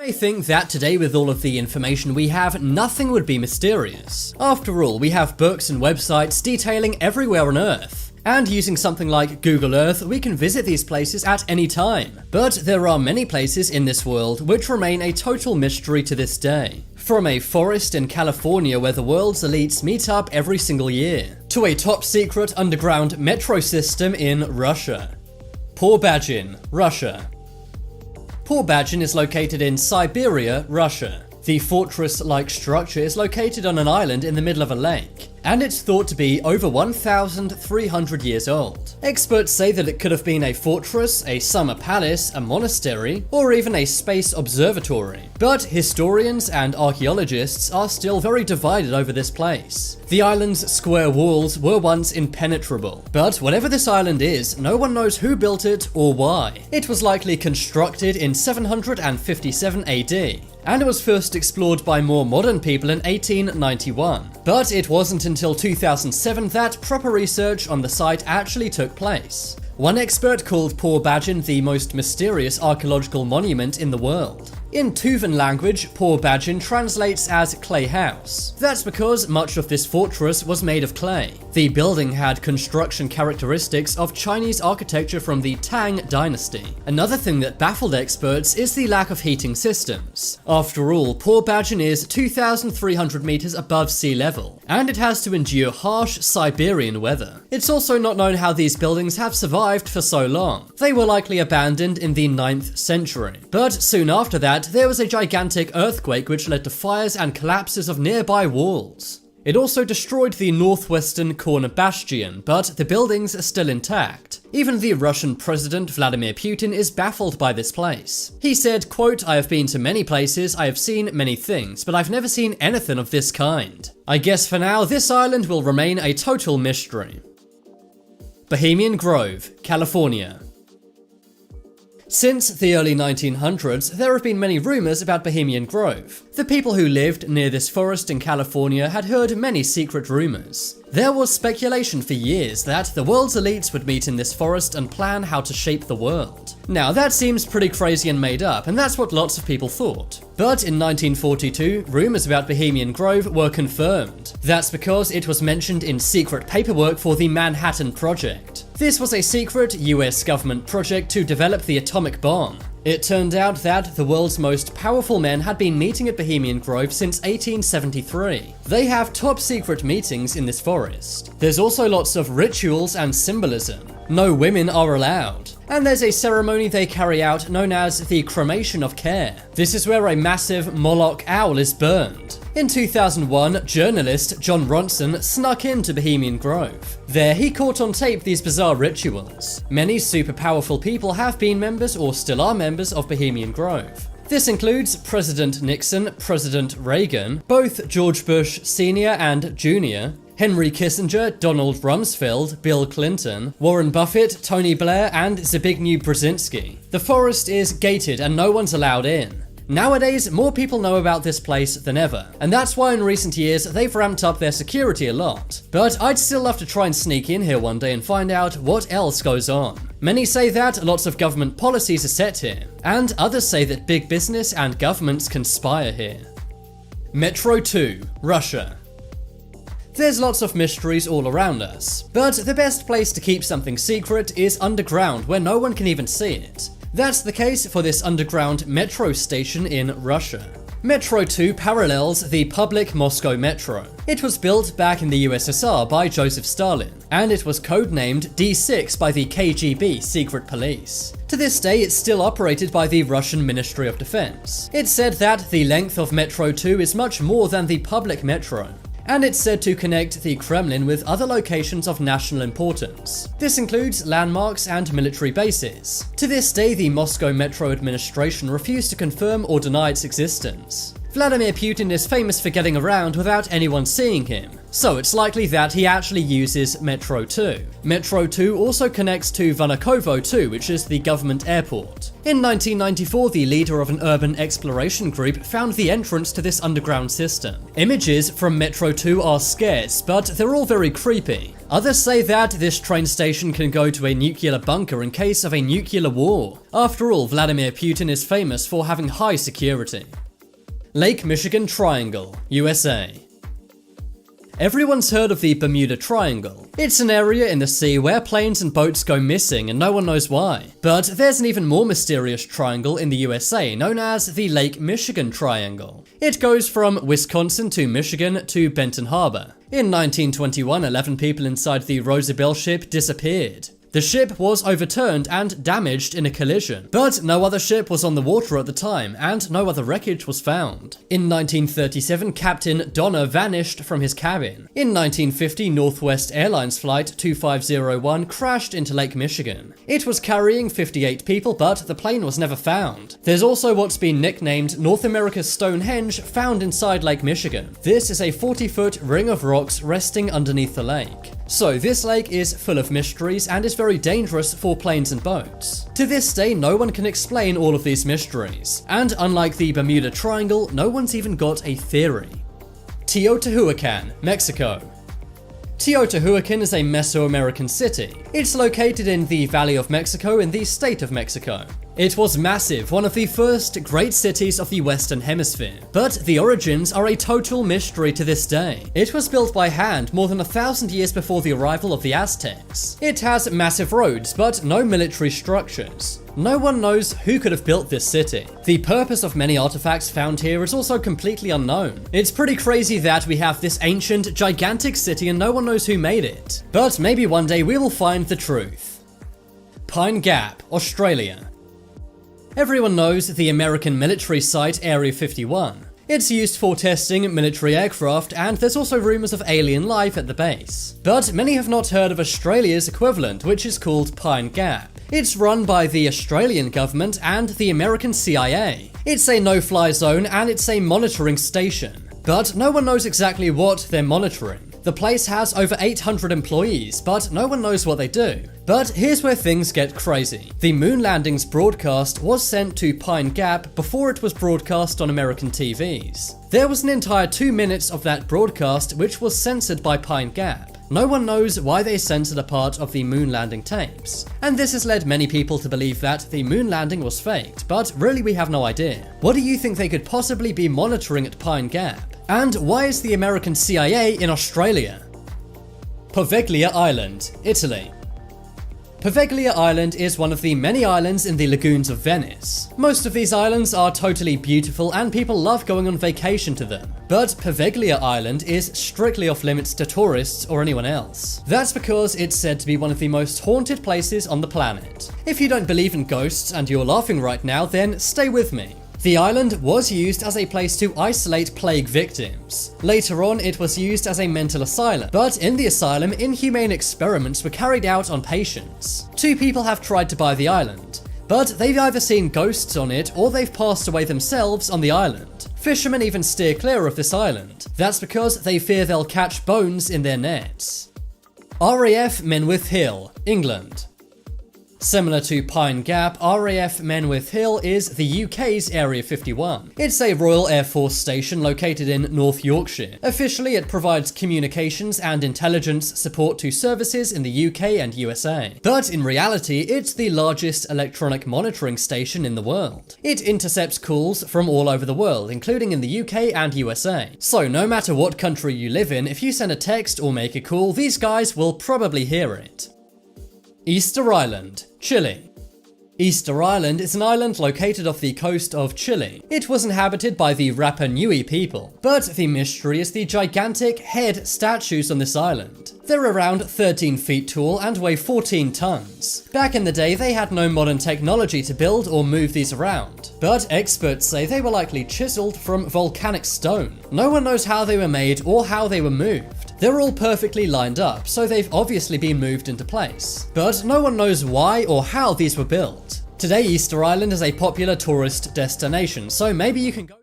You may think that today, with all of the information we have, nothing would be mysterious. After all, we have books and websites detailing everywhere on Earth. And using something like Google Earth, we can visit these places at any time. But there are many places in this world which remain a total mystery to this day. From a forest in California where the world's elites meet up every single year, to a top secret underground metro system in Russia. Pobajin, Russia. Pobajin is located in Siberia, Russia. The fortress-like structure is located on an island in the middle of a lake, and it's thought to be over 1,300 years old. Experts say that it could have been a fortress, a summer palace, a monastery, or even a space observatory. But historians and archaeologists are still very divided over this place. The island's square walls were once impenetrable, but whatever this island is, no one knows who built it or why. It was likely constructed in 757 AD. And it was first explored by more modern people in 1891. But it wasn't until 2007 that proper research on the site actually took place. One expert called Pobajin the most mysterious archaeological monument in the world. In Tuvan language, Pobajin translates as clay house. That's because much of this fortress was made of clay. The building had construction characteristics of Chinese architecture from the Tang dynasty. Another thing that baffled experts is the lack of heating systems. After all, Pobajin is 2,300 meters above sea level, and it has to endure harsh Siberian weather. It's also not known how these buildings have survived for so long. They were likely abandoned in the 9th century. But soon after that, there was a gigantic earthquake which led to fires and collapses of nearby walls. It also destroyed the northwestern corner bastion, but the buildings are still intact. Even the Russian president Vladimir Putin is baffled by this place. He said, quote, "I have been to many places, I have seen many things, but I've never seen anything of this kind. I guess for now, this island will remain a total mystery." Bohemian Grove, California. Since the early 1900s, there have been many rumors about Bohemian Grove. The people who lived near this forest in California had heard many secret rumors. There was speculation for years that the world's elites would meet in this forest and plan how to shape the world. Now that seems pretty crazy and made up, and that's what lots of people thought. But in 1942, rumors about Bohemian Grove were confirmed. That's because it was mentioned in secret paperwork for the Manhattan Project. This was a secret US government project to develop the atomic bomb. It turned out that the world's most powerful men had been meeting at Bohemian Grove since 1873. They have top secret meetings in this forest. There's also lots of rituals and symbolism. No women are allowed. And there's a ceremony they carry out known as the Cremation of Care. This is where a massive Moloch owl is burned. In 2001, journalist Jon Ronson snuck into Bohemian Grove. There, he caught on tape these bizarre rituals. Many super powerful people have been members or still are members of Bohemian Grove. This includes President Nixon, President Reagan, both George Bush Sr. and Jr., Henry Kissinger, Donald Rumsfeld, Bill Clinton, Warren Buffett, Tony Blair, and Zbigniew Brzezinski. The forest is gated and no one's allowed in. Nowadays, more people know about this place than ever, and that's why in recent years they've ramped up their security a lot. But I'd still love to try and sneak in here one day and find out what else goes on. Many say that lots of government policies are set here, and others say that big business and governments conspire here. Metro 2, Russia. There's lots of mysteries all around us, but the best place to keep something secret is underground where no one can even see it. That's the case for this underground metro station in Russia. Metro 2 parallels the public Moscow Metro. It was built back in the USSR by Joseph Stalin, and it was codenamed D6 by the KGB secret police. To this day, it's still operated by the Russian Ministry of Defense. It's said that the length of Metro 2 is much more than the public metro, and it's said to connect the Kremlin with other locations of national importance. This includes landmarks and military bases. To this day, the Moscow Metro administration refused to confirm or deny its existence. Vladimir Putin is famous for getting around without anyone seeing him, so it's likely that he actually uses Metro 2. Metro 2 also connects to Vnukovo 2, which is the government airport. In 1994, the leader of an urban exploration group found the entrance to this underground system. Images from Metro 2 are scarce, but they're all very creepy. Others say that this train station can go to a nuclear bunker in case of a nuclear war. After all, Vladimir Putin is famous for having high security. Lake Michigan Triangle, USA. Everyone's heard of the Bermuda Triangle. It's an area in the sea where planes and boats go missing and no one knows why. But there's an even more mysterious triangle in the USA known as the Lake Michigan Triangle. It goes from Wisconsin to Michigan to Benton Harbor. In 1921, 11 people inside the Rosabelle ship disappeared. The ship was overturned and damaged in a collision, but no other ship was on the water at the time and no other wreckage was found. In 1937, Captain Donner vanished from his cabin. In 1950, Northwest Airlines Flight 2501 crashed into Lake Michigan. It was carrying 58 people, but the plane was never found. There's also what's been nicknamed North America's Stonehenge found inside Lake Michigan. This is a 40-foot ring of rocks resting underneath the lake. So this lake is full of mysteries and is very dangerous for planes and boats. To this day, no one can explain all of these mysteries, and unlike the Bermuda Triangle, no one's even got a theory. Teotihuacan, Mexico. Teotihuacan is a Mesoamerican city. It's located in the Valley of Mexico in the state of Mexico. It was massive, one of the first great cities of the Western Hemisphere, but the origins are a total mystery to this day. It was built by hand more than 1,000 years before the arrival of the Aztecs. It has massive roads, but no military structures. No one knows who could have built this city. The purpose of many artifacts found here is also completely unknown. It's pretty crazy that we have this ancient, gigantic city and no one knows who made it. But maybe one day we will find the truth. Pine Gap, Australia. Everyone knows the American military site Area 51. It's used for testing military aircraft, and there's also rumors of alien life at the base. But many have not heard of Australia's equivalent, which is called Pine Gap. It's run by the Australian government and the American CIA. It's a no-fly zone and it's a monitoring station. But no one knows exactly what they're monitoring. The place has over 800 employees, but no one knows what they do. But here's where things get crazy. The moon landings broadcast was sent to Pine Gap before it was broadcast on American TVs. There was an entire 2 minutes of that broadcast which was censored by Pine Gap. No one knows why they censored a part of the moon landing tapes. And this has led many people to believe that the moon landing was faked, but really we have no idea. What do you think they could possibly be monitoring at Pine Gap? And why is the American CIA in Australia? Poveglia Island, Italy. Poveglia Island is one of the many islands in the lagoons of Venice. Most of these islands are totally beautiful and people love going on vacation to them. But Poveglia Island is strictly off limits to tourists or anyone else. That's because it's said to be one of the most haunted places on the planet. If you don't believe in ghosts and you're laughing right now, then stay with me. The island was used as a place to isolate plague victims. Later on, it was used as a mental asylum, but in the asylum, inhumane experiments were carried out on patients. 2 people have tried to buy the island, but they've either seen ghosts on it or they've passed away themselves on the island. Fishermen even steer clear of this island. That's because they fear they'll catch bones in their nets. RAF Menwith Hill, England. Similar to Pine Gap, RAF Menwith Hill is the UK's Area 51. It's a Royal Air Force station located in North Yorkshire. Officially, it provides communications and intelligence support to services in the UK and USA. But in reality, it's the largest electronic monitoring station in the world. It intercepts calls from all over the world, including in the UK and USA. So no matter what country you live in, if you send a text or make a call, these guys will probably hear it. Easter Island, Chile. Easter Island is an island located off the coast of Chile. It was inhabited by the Rapa Nui people, but the mystery is the gigantic head statues on this island. They're around 13 feet tall and weigh 14 tons. Back in the day, they had no modern technology to build or move these around, but experts say they were likely chiseled from volcanic stone. No one knows how they were made or how they were moved. They're all perfectly lined up, so they've obviously been moved into place. But no one knows why or how these were built. Today, Easter Island is a popular tourist destination, so maybe you can go